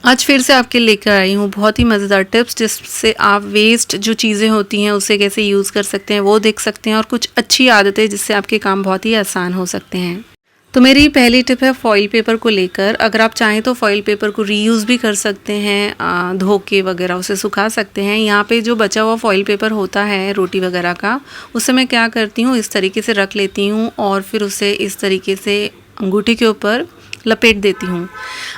आज फिर से आपके लेकर आई हूँ बहुत ही मज़ेदार टिप्स, जिससे आप वेस्ट जो चीज़ें होती हैं उसे कैसे यूज़ कर सकते हैं वो देख सकते हैं, और कुछ अच्छी आदतें जिससे आपके काम बहुत ही आसान हो सकते हैं। तो मेरी पहली टिप है फॉइल पेपर को लेकर। अगर आप चाहें तो फॉइल पेपर को रीयूज़ भी कर सकते हैं, धो के वगैरह उसे सुखा सकते हैं। यहाँ पे जो बचा हुआ फॉइल पेपर होता है रोटी वगैरह का, उसे मैं क्या करती हूँ, इस तरीके से रख लेती हूँ और फिर उसे इस तरीके से अंगूठी के ऊपर लपेट देती हूँ।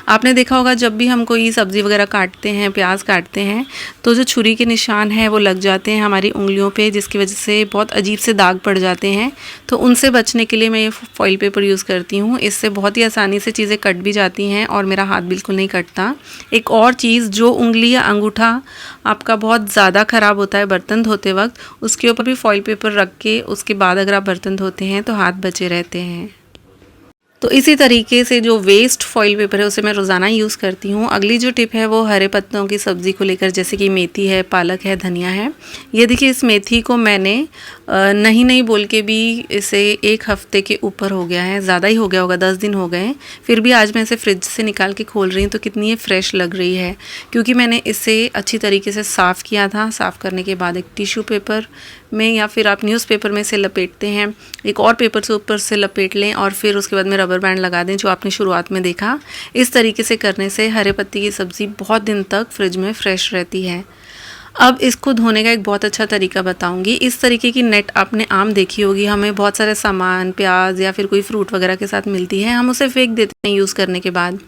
आपने देखा होगा जब भी हम कोई सब्ज़ी वगैरह काटते हैं, प्याज काटते हैं, तो जो छुरी के निशान हैं वो लग जाते हैं हमारी उंगलियों पे, जिसकी वजह से बहुत अजीब से दाग पड़ जाते हैं। तो उनसे बचने के लिए मैं ये फॉइल पेपर यूज़ करती हूँ। इससे बहुत ही आसानी से चीज़ें कट भी जाती हैं और मेरा हाथ बिल्कुल नहीं कटता। एक और चीज़, जो उंगली या अंगूठा आपका बहुत ज़्यादा ख़राब होता है बर्तन धोते वक्त, उसके ऊपर भी फॉइल पेपर रख के उसके बाद अगर आप बर्तन धोते हैं तो हाथ बचे रहते हैं। तो इसी तरीके से जो वेस्ट फॉइल पेपर है उसे मैं रोज़ाना यूज़ करती हूँ। अगली जो टिप है वो हरे पत्तों की सब्ज़ी को लेकर, जैसे कि मेथी है, पालक है, धनिया है। ये देखिए, इस मेथी को मैंने नहीं बोल के भी इसे 1 हफ़्ते के ऊपर हो गया है, ज़्यादा ही हो गया होगा, 10 दिन हो गए हैं। फिर भी आज मैं इसे फ्रिज से निकाल के खोल रही हूँ तो कितनी ये फ्रेश लग रही है, क्योंकि मैंने इसे अच्छी तरीके से साफ़ किया था। साफ़ करने के बाद एक टिश्यू पेपर में या फिर आप न्यूज़पेपर में से लपेटते हैं, एक और पेपर से ऊपर से लपेट लें और फिर उसके बाद में रबर बैंड लगा दें, जो आपने शुरुआत में देखा। इस तरीके से करने से हरे पत्ती की सब्ज़ी बहुत दिन तक फ्रिज में फ्रेश रहती है। अब इसको धोने का एक बहुत अच्छा तरीका बताऊंगी। इस तरीके की नेट आपने आम देखी होगी, हमें बहुत सारे सामान, प्याज या फिर कोई फ्रूट वगैरह के साथ मिलती है, हम उसे फेंक देते हैं यूज़ करने के बाद।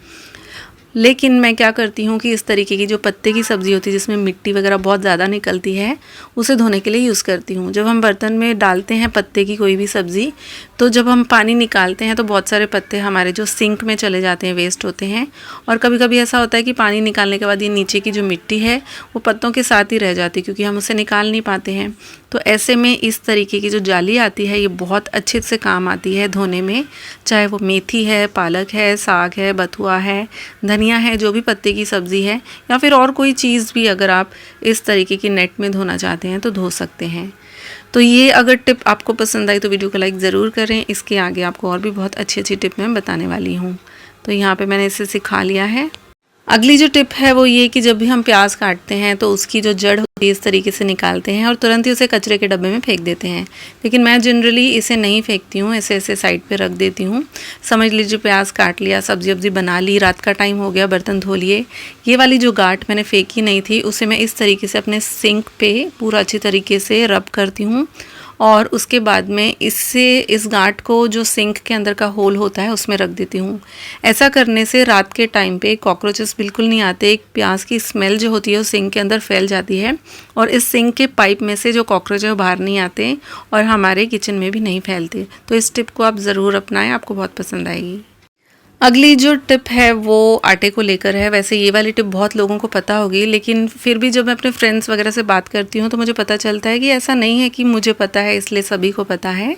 लेकिन मैं क्या करती हूँ कि इस तरीके की जो पत्ते की सब्ज़ी होती है जिसमें मिट्टी वगैरह बहुत ज़्यादा निकलती है, उसे धोने के लिए यूज़ करती हूँ। जब हम बर्तन में डालते हैं पत्ते की कोई भी सब्ज़ी, तो जब हम पानी निकालते हैं तो बहुत सारे पत्ते हमारे जो सिंक में चले जाते हैं, वेस्ट होते हैं। और कभी कभी ऐसा होता है कि पानी निकालने के बाद ये नीचे की जो मिट्टी है वो पत्तों के साथ ही रह जाती है, क्योंकि हम उसे निकाल नहीं पाते हैं। तो ऐसे में इस तरीके की जो जाली आती है ये बहुत अच्छे से काम आती है धोने में। चाहे वो मेथी है, पालक है, साग है, बथुआ है, धनिया है, जो भी पत्ते की सब्ज़ी है, या फिर और कोई चीज़ भी अगर आप इस तरीके की नेट में धोना चाहते हैं तो धो सकते हैं। तो ये अगर टिप आपको पसंद आई तो वीडियो को लाइक ज़रूर करें। इसके आगे आपको और भी बहुत अच्छी अच्छी टिप मैं बताने वाली हूँ। तो यहाँ पे मैंने इसे सिखा लिया है। अगली जो टिप है वो ये कि जब भी हम प्याज काटते हैं तो उसकी जो जड़ होती है इस तरीके से निकालते हैं और तुरंत ही उसे कचरे के डब्बे में फेंक देते हैं। लेकिन मैं जनरली इसे नहीं फेंकती हूँ, ऐसे साइड पे रख देती हूँ। समझ लीजिए प्याज काट लिया, सब्जी वब्जी बना ली, रात का टाइम हो गया, बर्तन धो लिए, ये वाली जो गांठ मैंने फेंकी नहीं थी उसे मैं इस तरीके से अपने सिंक पे पूरा अच्छी तरीके से रब करती हूँ। और उसके बाद में इस गांठ को जो सिंक के अंदर का होल होता है उसमें रख देती हूँ। ऐसा करने से रात के टाइम पे कॉकरोचेस बिल्कुल नहीं आते। एक प्याज की स्मेल जो होती है वो सिंक के अंदर फैल जाती है और इस सिंक के पाइप में से जो कॉकरोच है वो बाहर नहीं आते और हमारे किचन में भी नहीं फैलते। तो इस टिप को आप ज़रूर अपनाएं, आपको बहुत पसंद आएगी। अगली जो टिप है वो आटे को लेकर है। वैसे ये वाली टिप बहुत लोगों को पता होगी, लेकिन फिर भी जब मैं अपने फ्रेंड्स वगैरह से बात करती हूँ तो मुझे पता चलता है कि ऐसा नहीं है कि मुझे पता है इसलिए सभी को पता है।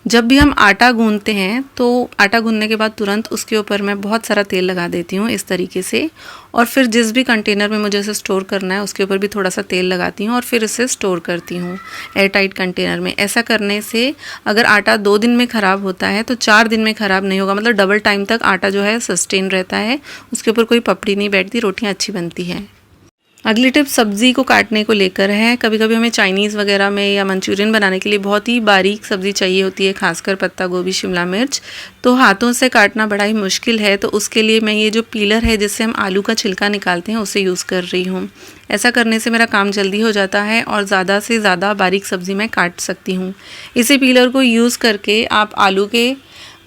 जब भी हम आटा गूंथते हैं तो आटा गूंथने के बाद तुरंत उसके ऊपर मैं बहुत सारा तेल लगा देती हूँ इस तरीके से, और फिर जिस भी कंटेनर में मुझे इसे स्टोर करना है उसके ऊपर भी थोड़ा सा तेल लगाती हूँ और फिर इसे स्टोर करती हूँ एयर टाइट कंटेनर में। ऐसा करने से अगर आटा 2 दिन में ख़राब होता है तो 4 दिन में ख़राब नहीं होगा, मतलब डबल टाइम तक आटा जो है सस्टेन रहता है, उसके ऊपर कोई पपड़ी नहीं बैठती, रोटियां अच्छी बनती हैं। अगली टिप सब्ज़ी को काटने को लेकर है। कभी कभी हमें चाइनीज़ वगैरह में या मंचूरियन बनाने के लिए बहुत ही बारीक सब्ज़ी चाहिए होती है, खासकर पत्ता गोभी, शिमला मिर्च, तो हाथों से काटना बड़ा ही मुश्किल है। तो उसके लिए मैं ये जो पीलर है जिससे हम आलू का छिलका निकालते हैं उसे यूज़ कर रही हूँ। ऐसा करने से मेरा काम जल्दी हो जाता है और ज़्यादा से ज़्यादा बारीक सब्ज़ी मैं काट सकती हूँ। इसी पीलर को यूज़ करके आप आलू के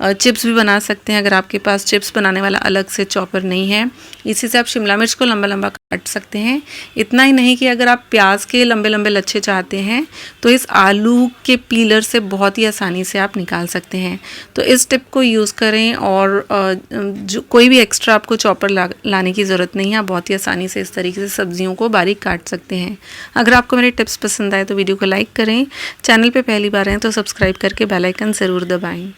चिप्स भी बना सकते हैं, अगर आपके पास चिप्स बनाने वाला अलग से चॉपर नहीं है। इसी से आप शिमला मिर्च को लंबा लंबा काट सकते हैं। इतना ही नहीं कि अगर आप प्याज के लंबे लंबे लच्छे चाहते हैं तो इस आलू के पीलर से बहुत ही आसानी से आप निकाल सकते हैं। तो इस टिप को यूज़ करें और जो कोई भी एक्स्ट्रा आपको चॉपर लाने की ज़रूरत नहीं है, आप बहुत ही आसानी से इस तरीके से सब्जियों को बारीक काट सकते हैं। अगर आपको मेरे टिप्स पसंद आए तो वीडियो को लाइक करें, चैनल पर पहली बार हैं तो सब्सक्राइब करके बेल आइकन ज़रूर दबाएँ।